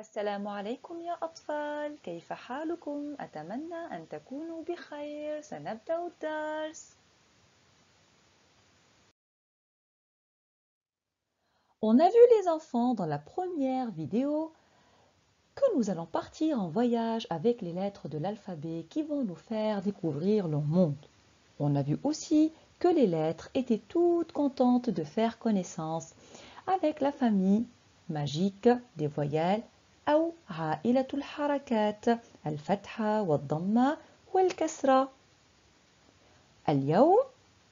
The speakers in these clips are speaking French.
السلام عليكم يا أطفال، كيف حالكم؟ أتمنى أن تكونوا بخير. سنبدأ الدرس. On a vu les enfants dans la première vidéo que nous allons partir en voyage avec les lettres de l'alphabet qui vont nous faire découvrir le monde. On a vu aussi que les lettres étaient toutes contentes de faire connaissance avec la famille magique des voyelles أو عائلة الحركات الفتحة والضمة والكسرة. اليوم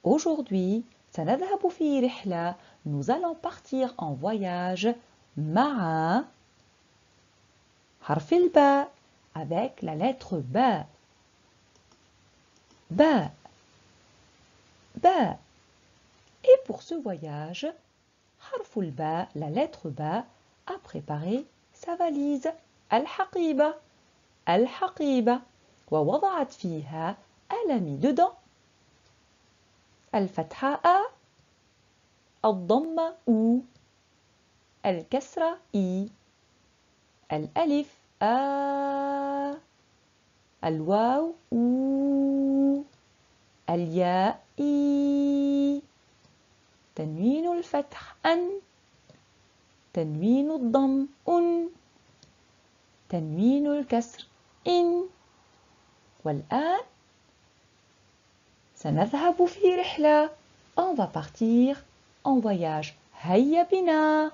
aujourd'hui سنذهب في رحلة. Nous allons partir en voyage مع حرف الباء avec la lettre باء. باء باء. Et pour ce voyage, حرف الباء, la lettre باء, a préparé sa valise الحقيبة الحقيبة ووضعت فيها elle a mis dedans الفتحة أ الضمة أو الكسرة إي الألف آ الواو أو الياء إي تنوين الفتح أن تنوين الضم أن تنوين الكسر إن. والآن سنذهب في رحلة. On va partir en voyage. هيا بنا.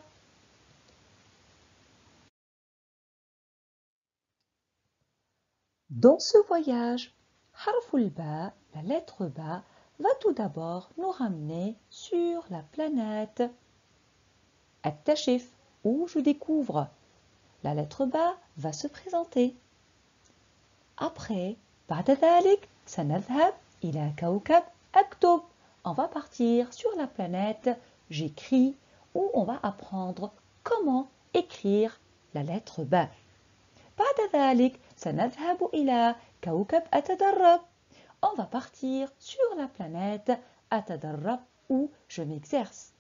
Dans ce voyage, حرف الباء, la lettre باء, va tout d'abord nous ramener sur la planète أكتشف, où je découvre. La lettre باء va se présenter. Après, بعد ذلك سنذهب إلى كوكب أكتب. On va partir sur la planète j'écris, où on va apprendre comment écrire la lettre باء. بعد ذلك سنذهب إلى كوكب أتدرب. On va partir sur la planète أتدرب, où je m'exerce.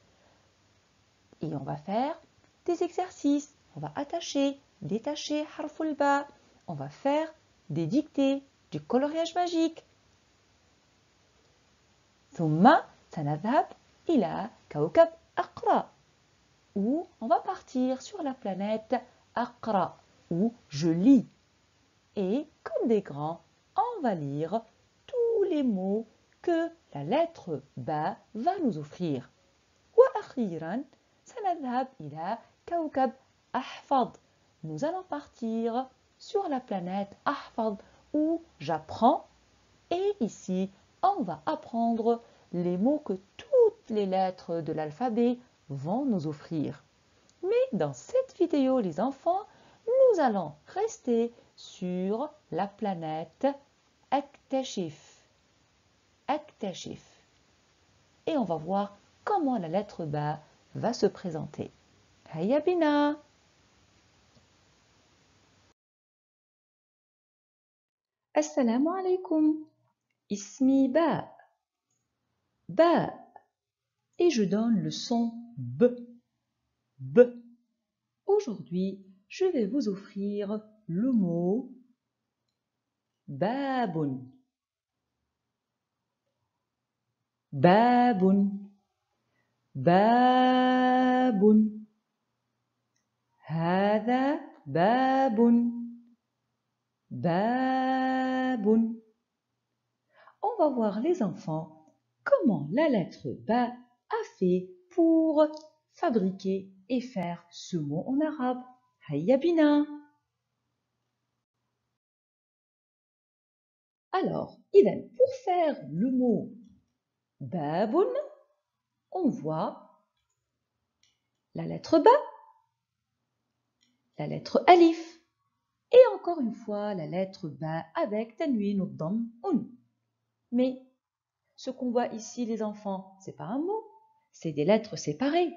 Et on va faire des exercices. On va attacher, détacher حرف الباء. On va faire des dictées, du coloriage magique. ثم سنذهب إلى كوكب أقرأ, où on va partir sur la planète أقرأ, où je lis. Et comme des grands, on va lire tous les mots que la lettre باء va nous offrir. وأخيرا سنذهب إلى كوكب أحفظ. Nous allons partir sur la planète أحفظ, où j'apprends. Et ici, on va apprendre les mots que toutes les lettres de l'alphabet vont nous offrir. Mais dans cette vidéo, les enfants, nous allons rester sur la planète أكتشف. أكتشف. Et on va voir comment la lettre باء va se présenter. هيا بنا. السلام عليكم. اسمي باء. باء. Et je donne le son B. B. Aujourd'hui, je vais vous offrir le mot باب. باب. باب. هذا باب. باب. On va voir les enfants comment la lettre ba a fait pour fabriquer et faire ce mot en arabe. هيا بنا. Alors, pour faire le mot baboun, on voit la lettre ba, la lettre alif, et encore une fois la lettre ba avec tanwin ou dam un. Mais ce qu'on voit ici, les enfants, c'est pas un mot, c'est des lettres séparées.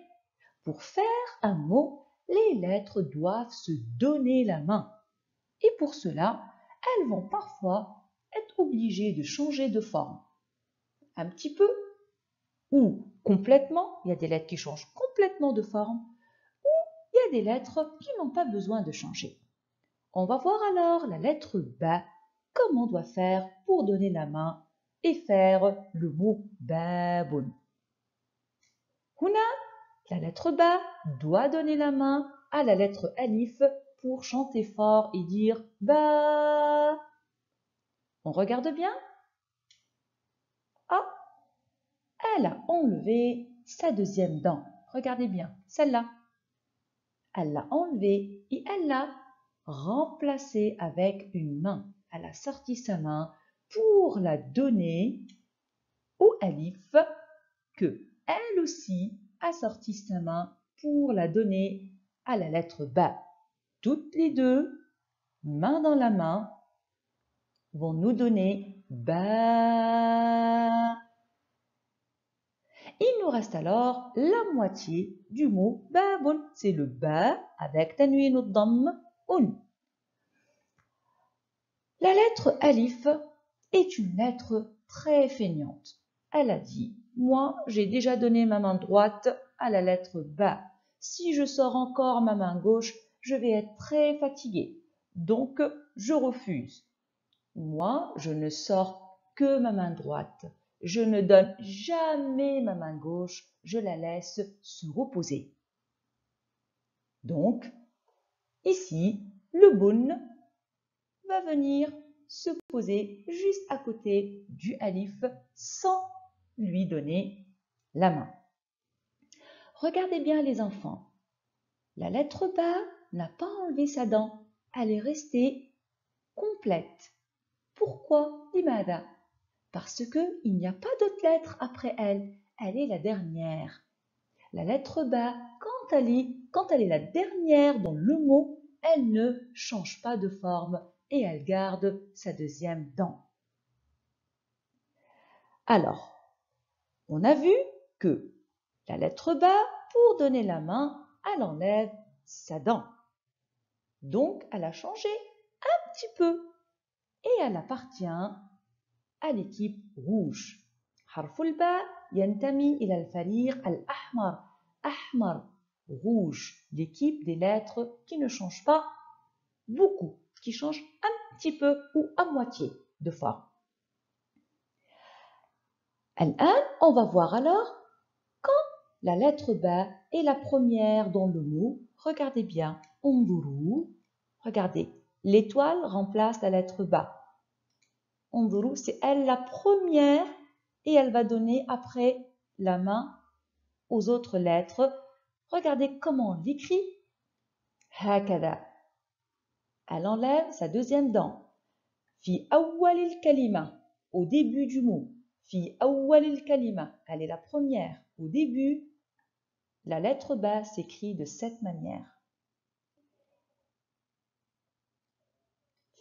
Pour faire un mot, les lettres doivent se donner la main. Et pour cela, elles vont parfois être obligées de changer de forme. Un petit peu ou complètement, il y a des lettres qui changent complètement de forme, ou il y a a des lettres qui n'ont pas besoin de changer. On va voir alors la lettre ba, comment on doit faire pour donner la main et faire le mot babun. Huna, la lettre ba doit donner la main à la lettre alif pour chanter fort et dire ba. On regarde bien. Ah, elle a enlevé sa deuxième dent. Regardez bien, celle-là. Elle l'a enlevée et elle l'a remplacée avec une main. Elle a sorti sa main pour la donner au alif que elle aussi a sorti sa main pour la donner à la lettre ba. Toutes les deux, main dans la main, vont nous donner ba. Il nous reste alors la moitié du mot babun. C'est le ba avec tanwin ad-damm un. La lettre alif est une lettre très feignante. Elle a dit, moi j'ai déjà donné ma main droite à la lettre ba. Si je sors encore ma main gauche, je vais être très fatiguée. Donc je refuse. Moi, je ne sors que ma main droite. Je ne donne jamais ma main gauche, je la laisse se reposer. Donc, ici, le bun va venir se poser juste à côté du alif sans lui donner la main. Regardez bien les enfants. La lettre ba n'a pas enlevé sa dent. Elle est restée complète. Pourquoi, Limada? Parce qu'il n'y a pas d'autre lettre après elle. Elle est la dernière. La lettre ba, quand elle est la dernière dans le mot, elle ne change pas de forme et elle garde sa deuxième dent. Alors, on a vu que la lettre ba, pour donner la main, elle enlève sa dent. Donc, elle a changé un petit peu et elle appartient à l'équipe rouge. حرف الباء ينتمي إلى الفريق الأحمر. أحمر, rouge, l'équipe des lettres qui ne changent pas beaucoup, qui changent un petit peu ou à moitié de forme. الآن, on va voir alors quand la lettre ba est la première dans le mot. Regardez bien, انظروا. Regardez, l'étoile remplace la lettre ba. انظروا, c'est elle la première et elle va donner après la main aux autres lettres. Regardez comment on l'écrit. هكذا. Elle enlève sa deuxième dent. في أول الكلمة, au début du mot. في أول الكلمة, elle est la première. Au début, la lettre ba s'écrit de cette manière.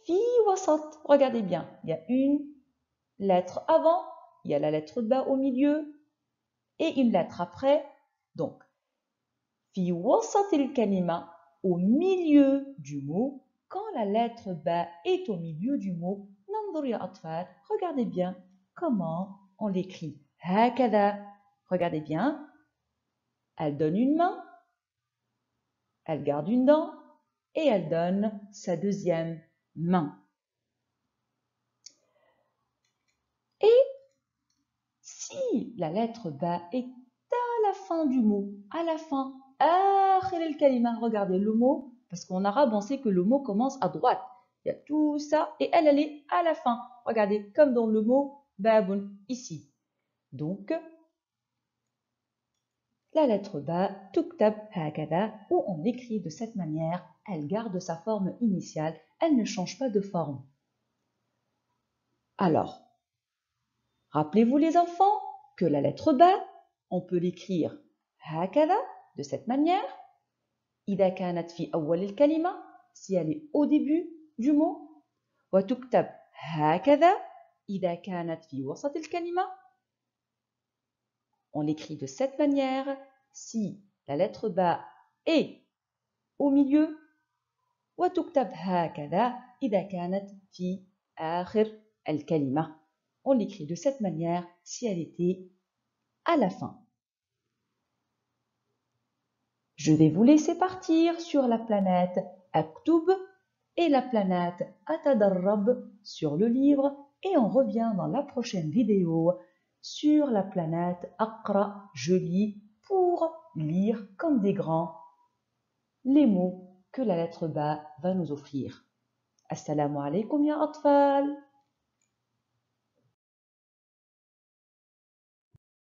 في وسط, regardez bien, il y a une lettre avant, il y a la lettre ba au milieu et une lettre après. Donc, في وسط الكلمة, au milieu du mot. Quand la lettre ba est au milieu du mot, ننظر يا أطفال, regardez bien comment on l'écrit. هكذا. Regardez bien. Elle donne une main, elle garde une dent et elle donne sa deuxième main. Et si la lettre ba est à la fin du mot, à la fin, آخر الكلمة, regardez le mot, parce qu'en arabe on sait que le mot commence à droite. Il y a tout ça et elle est à la fin. Regardez, comme dans le mot babun, ici. Donc, la lettre ba, tuktab hakada, où on écrit de cette manière, elle garde sa forme initiale, elle ne change pas de forme. Alors, rappelez-vous les enfants que la lettre ba, on peut l'écrire hakada, de cette manière. إذا كانت في أول الكلمة, si elle est au début du mot. وتكتب هكذا إذا كانت في وسط الكلمة. On l'écrit de cette manière si la lettre ba est au milieu. وتكتب هكذا إذا كانت في آخر الكلمة. On l'écrit de cette manière si elle était à la fin. Je vais vous laisser partir sur la planète Aktub et la planète Atadarrab sur le livre et on revient dans la prochaine vidéo sur la planète Aqra, je lis pour lire comme des grands les mots que la lettre Ba va nous offrir. Assalamu alaikum ya atfal.